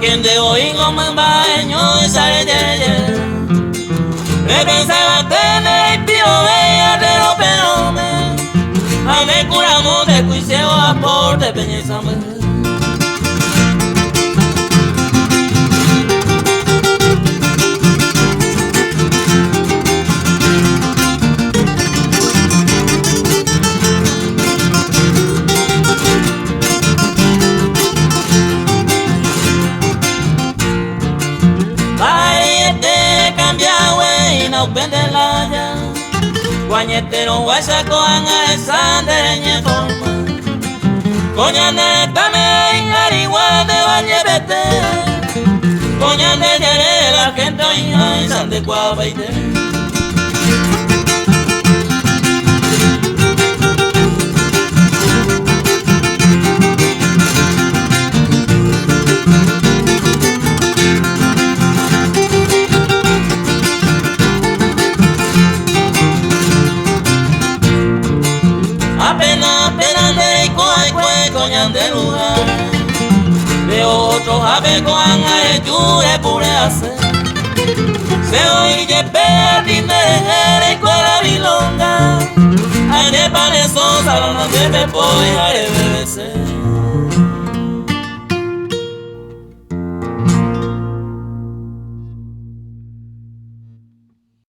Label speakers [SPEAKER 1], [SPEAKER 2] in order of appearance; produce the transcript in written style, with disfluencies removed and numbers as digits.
[SPEAKER 1] quien de hoy como en baño y sale me pensaba tener el tío bella de los penones. A me curamos de juicio a por de peñizame. Pendelaya, guañetero guaysa coan a esa dereña forma, coñane también arigua de bañebete, coñane de la gente y sante cuabaite. Apenas de coñan de lugar, de otros ave coan a echure pure hace, se oye perdi de escuela bilonga, hay de panesos salón de pepo y hay de BBC.